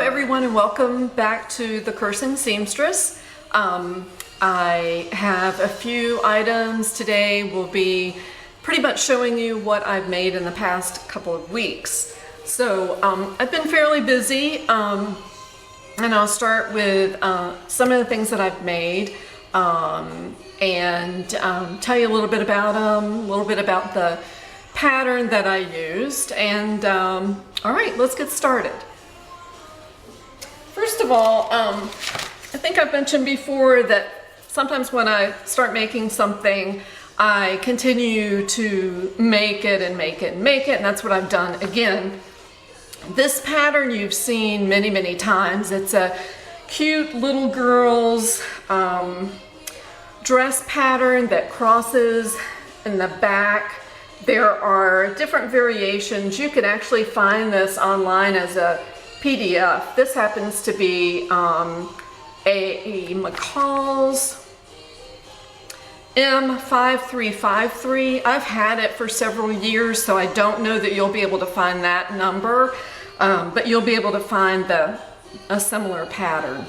everyone, and welcome back to the Cursing Seamstress. I have a few items today. We'll be pretty much showing you what I've made in the past couple of weeks. So I've been fairly busy, and I'll start with some of the things that I've made and tell you a little bit about them, a little bit about the pattern that I used, and all right, let's get started. First of all, I think I've mentioned before that sometimes when I start making something, I continue to make it and make it and make it, and that's what I've done again. This pattern you've seen many, many times. It's a cute little girl's dress pattern that crosses in the back. There are different variations. You can actually find this online as a PDF. This happens to be a McCall's M5353. I've had it for several years, so I don't know that you'll be able to find that number, but you'll be able to find a similar pattern.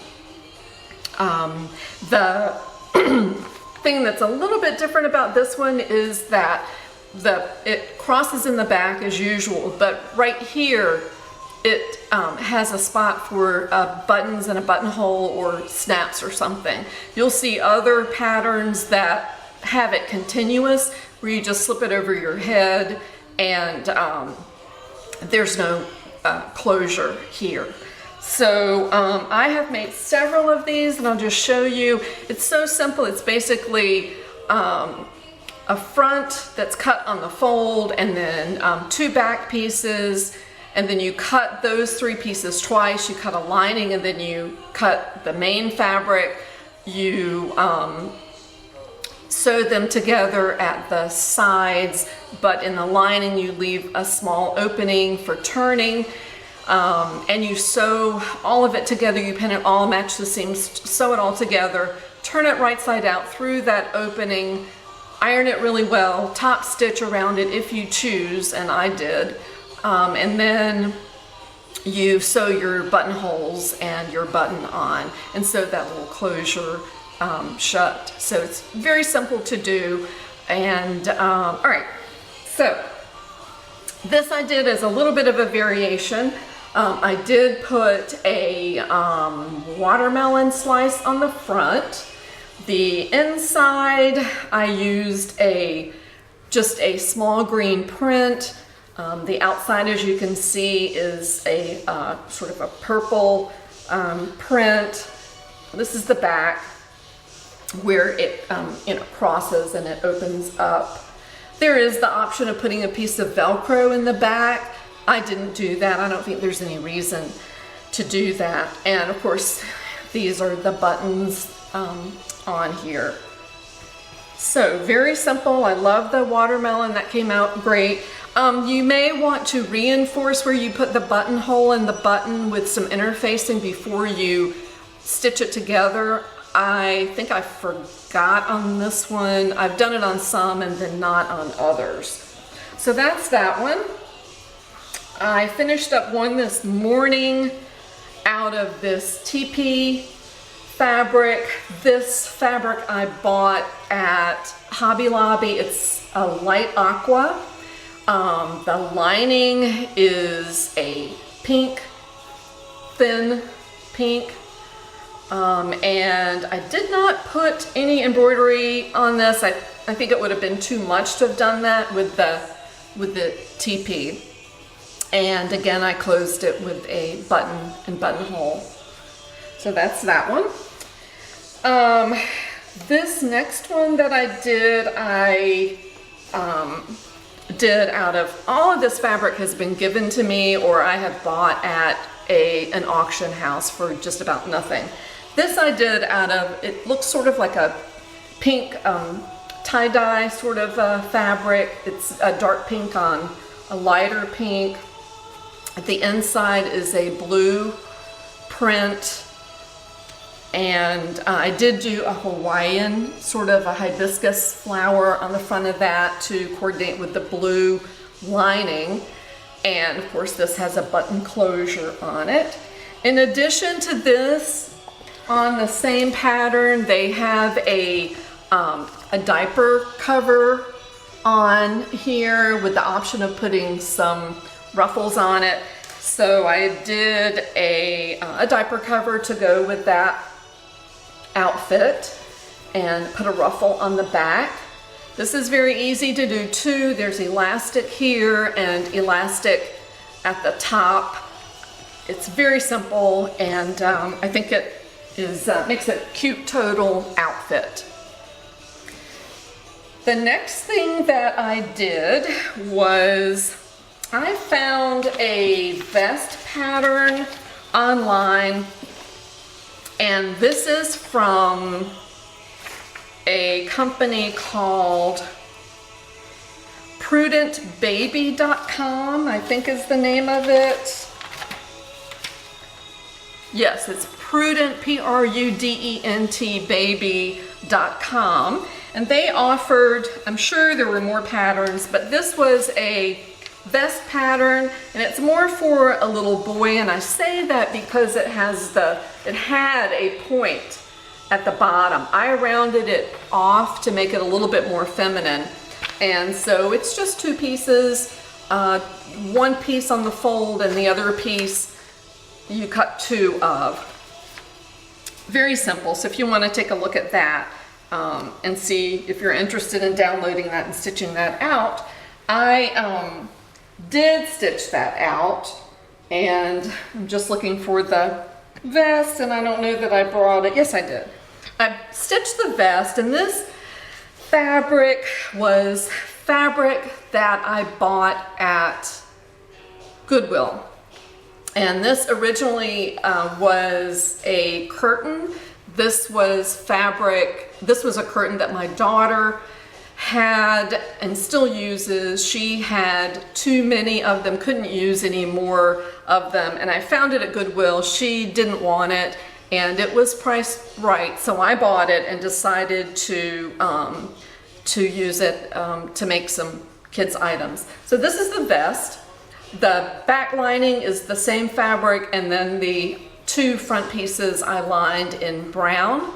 The thing that's a little bit different about this one is that it crosses in the back as usual, but right here it has a spot for buttons and a buttonhole or snaps or something. You'll see other patterns that have it continuous, where you just slip it over your head and there's no closure here. So I have made several of these, and I'll just show you. It's so simple. It's basically a front that's cut on the fold, and then two back pieces, and then you cut those three pieces twice. You cut a lining, and then you cut the main fabric. You sew them together at the sides, but in the lining you leave a small opening for turning, and you sew all of it together. You pin it all, match the seams, sew it all together, turn it right side out through that opening, iron it really well, top stitch around it if you choose, and I did. And then you sew your buttonholes and your button on and sew that little closure shut. So it's very simple to do. And all right, so this I did as a little bit of a variation. I did put a watermelon slice on the front. The inside I used just a small green print. The outside, as you can see, is a sort of a purple print. This is the back where it crosses and it opens up. There is the option of putting a piece of Velcro in the back. I didn't do that. I don't think there's any reason to do that. And of course, these are the buttons on here. So very simple. I love the watermelon. That came out great. You may want to reinforce where you put the buttonhole and the button with some interfacing before you stitch it together. I think I forgot on this one. I've done it on some and then not on others. So that's that one. I finished up one this morning out of this TP fabric. This fabric I bought at Hobby Lobby. It's a light aqua. The lining is a pink, thin pink, and I did not put any embroidery on this. I think it would have been too much to have done that with the TP. And again, I closed it with a button and buttonhole. So that's that one. This next one that I did out of all of this fabric has been given to me, or I have bought at an auction house for just about nothing. This I did out of, it looks sort of like a pink tie-dye sort of fabric. It's a dark pink on a lighter pink. The inside is a blue print, and I did do a Hawaiian, sort of a hibiscus flower on the front of that to coordinate with the blue lining. And of course this has a button closure on it. In addition to this, on the same pattern, they have a diaper cover on here with the option of putting some ruffles on it. So I did a diaper cover to go with that outfit and put a ruffle on the back. This is very easy to do too. There's elastic here and elastic at the top. It's very simple, and I think it is makes a cute total outfit. The next thing that I did was I found a vest pattern online, and this is from a company called prudentbaby.com, I think is the name of it. Yes, it's prudent, P-R-U-D-E-N-T, baby.com. And they offered, I'm sure there were more patterns, but this was a vest pattern, and it's more for a little boy. And I say that because it had a point at the bottom. I rounded it off to make it a little bit more feminine. And so it's just two pieces, one piece on the fold and the other piece you cut two of. Very simple. So if you want to take a look at that and see if you're interested in downloading that and stitching that out, I did stitch that out, and I'm just looking for the vest, and I don't know that I brought it. Yes, I did. I stitched the vest, and this fabric was fabric that I bought at Goodwill. And this originally was a curtain. This was fabric, this was a curtain that my daughter had and still uses. She had too many of them, couldn't use any more of them, and I found it at Goodwill. She didn't want it, and it was priced right, so I bought it and decided to use it to make some kids' items. So this is the vest. The back lining is the same fabric, and then the two front pieces I lined in brown.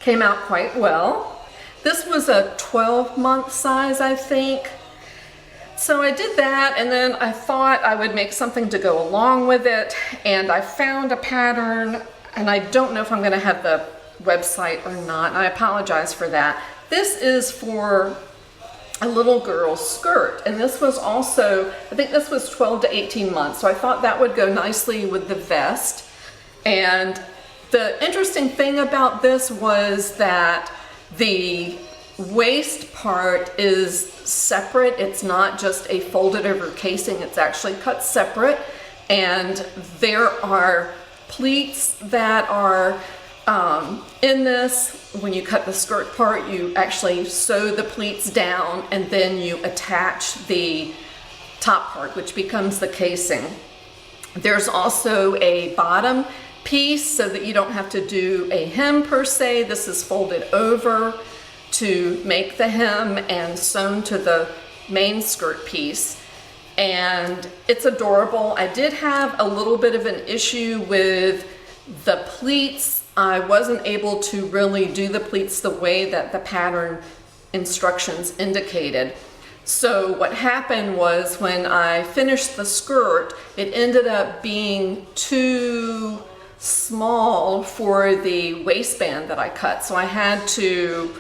Came out quite well. This was a 12-month size, I think. So I did that, and then I thought I would make something to go along with it, and I found a pattern, and I don't know if I'm going to have the website or not, and I apologize for that. This is for a little girl's skirt, and this was also, I think this was 12 to 18 months, so I thought that would go nicely with the vest. And the interesting thing about this was that the waist part is separate. It's not just a folded over casing, it's actually cut separate, and there are pleats that are in this. When you cut the skirt part, you actually sew the pleats down, and then you attach the top part, which becomes the casing. There's also a bottom piece so that you don't have to do a hem per se. This is folded over to make the hem and sewn to the main skirt piece, and it's adorable. I did have a little bit of an issue with the pleats. I wasn't able to really do the pleats the way that the pattern instructions indicated. So what happened was, when I finished the skirt, it ended up being too small for the waistband that I cut. So I had to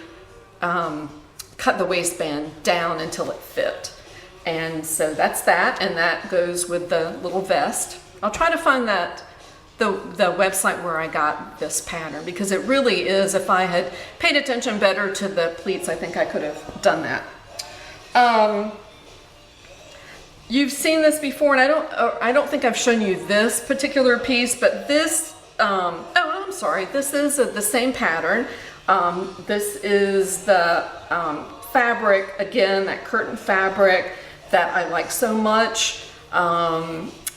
cut the waistband down until it fit. And so that's that, and that goes with the little vest. I'll try to find that the website where I got this pattern, because it really is, if I had paid attention better to the pleats, I think I could have done that. You've seen this before, and I don't think I've shown you this particular piece, but this, oh, I'm sorry, this is the same pattern. This is the fabric, again, that curtain fabric that I like so much.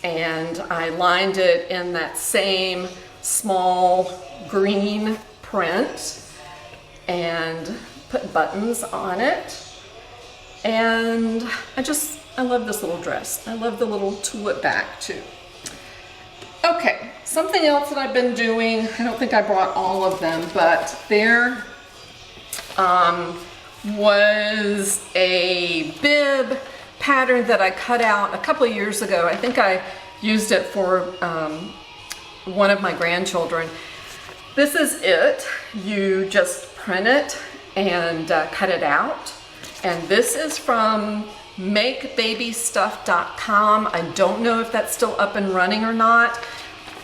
And I lined it in that same small green print and put buttons on it. And I love this little dress. I love the little tulip back too. Okay, something else that I've been doing, I don't think I brought all of them, but there was a bib pattern that I cut out a couple of years ago. I think I used it for one of my grandchildren. This is it. You just print it and cut it out. And this is from makebabystuff.com. I don't know if that's still up and running or not.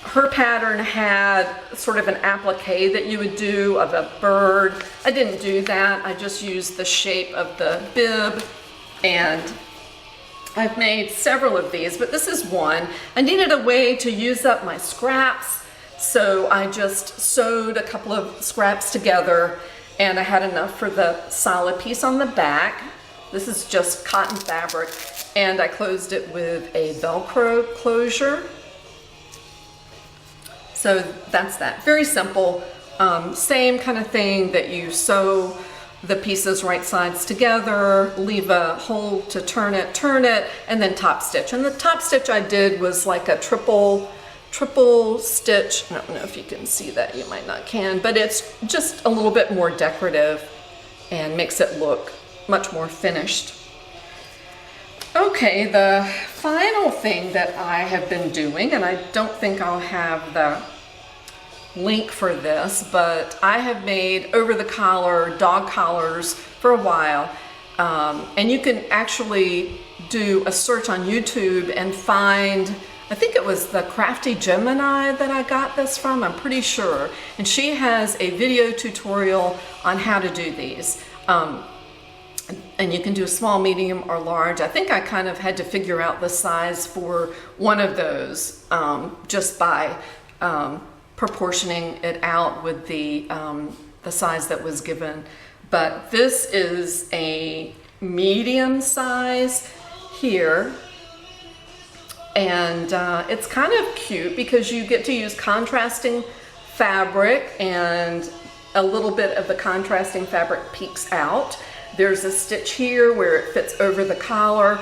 Her pattern had sort of an applique that you would do of a bird. I didn't do that. I just used the shape of the bib, and I've made several of these, but this is one. I needed a way to use up my scraps, so I just sewed a couple of scraps together, and I had enough for the solid piece on the back. This is just cotton fabric, and I closed it with a Velcro closure. So that's that. Very simple. Same kind of thing that you sew the pieces right sides together, leave a hole to turn it, and then top stitch. And the top stitch I did was like a triple stitch. I don't know if you can see that, you might not can, but it's just a little bit more decorative and makes it look much more finished. Okay, the final thing that I have been doing, and I don't think I'll have the link for this, but I have made over-the-collar dog collars for a while, and you can actually do a search on YouTube and find, I think it was the Crafty Gemini that I got this from, I'm pretty sure, and she has a video tutorial on how to do these. And you can do a small, medium, or large. I think I kind of had to figure out the size for one of those just by proportioning it out with the size that was given. But this is a medium size here, and it's kind of cute because you get to use contrasting fabric, and a little bit of the contrasting fabric peeks out. There's a stitch here where it fits over the collar.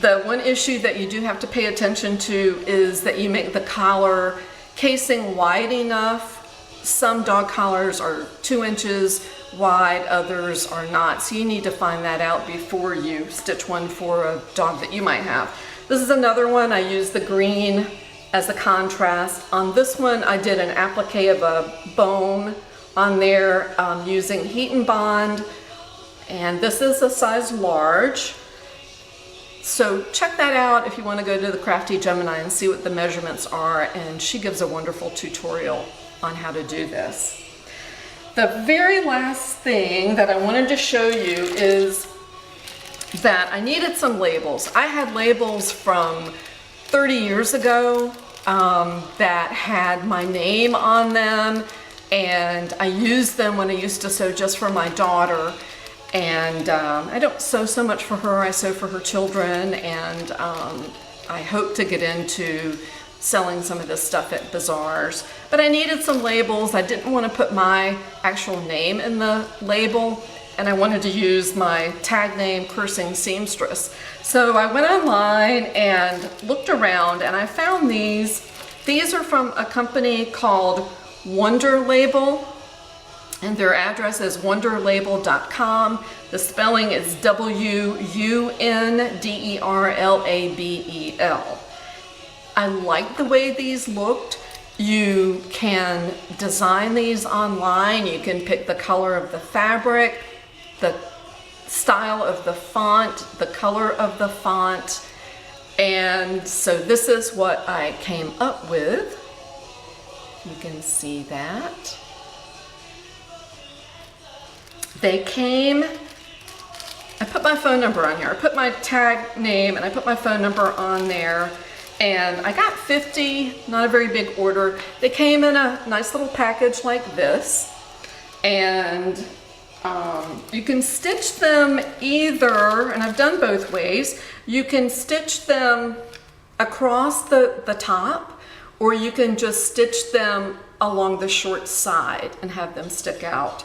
The one issue that you do have to pay attention to is that you make the collar casing wide enough. Some dog collars are 2 inches wide, others are not. So you need to find that out before you stitch one for a dog that you might have. This is another one. I used the green as a contrast. On this one, I did an applique of a bone on there using heat and bond. And this is a size large. So check that out if you want to go to the Crafty Gemini and see what the measurements are, and she gives a wonderful tutorial on how to do this. The very last thing that I wanted to show you is that I needed some labels. I had labels from 30 years ago that had my name on them, and I used them when I used to sew just for my daughter. And I don't sew so much for her, I sew for her children, and I hope to get into selling some of this stuff at bazaars. But I needed some labels. I didn't want to put my actual name in the label, and I wanted to use my tag name, Cursing Seamstress. So I went online and looked around, and I found these. These are from a company called Wonder Label. And their address is wonderlabel.com. The spelling is WUNDERLABEL. I like the way these looked. You can design these online. You can pick the color of the fabric, the style of the font, the color of the font. And so this is what I came up with. You can see that. They came, I put my phone number on here. I put my tag name and I put my phone number on there, and I got 50, not a very big order. They came in a nice little package like this, and you can stitch them either, and I've done both ways. You can stitch them across the top, or you can just stitch them along the short side and have them stick out.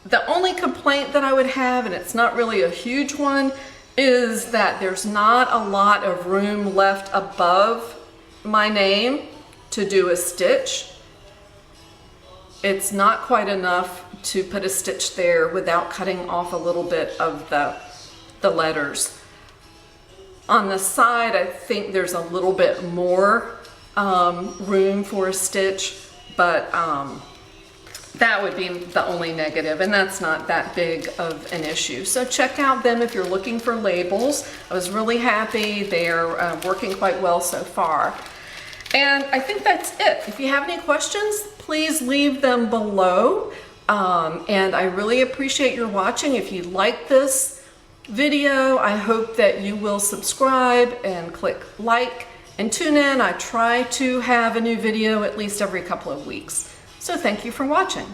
The only complaint that I would have, and it's not really a huge one, is that there's not a lot of room left above my name. to do a stitch. It's not quite enough to put a stitch there without cutting off a little bit of the letters. On the side, I think there's a little bit more room for a stitch, but that would be the only negative, and that's not that big of an issue. So check out them if you're looking for labels. I was really happy. They are working quite well so far. And I think that's it. If you have any questions, please leave them below. And I really appreciate your watching. If you like this video, I hope that you will subscribe and click like and tune in. I try to have a new video at least every couple of weeks. So thank you for watching.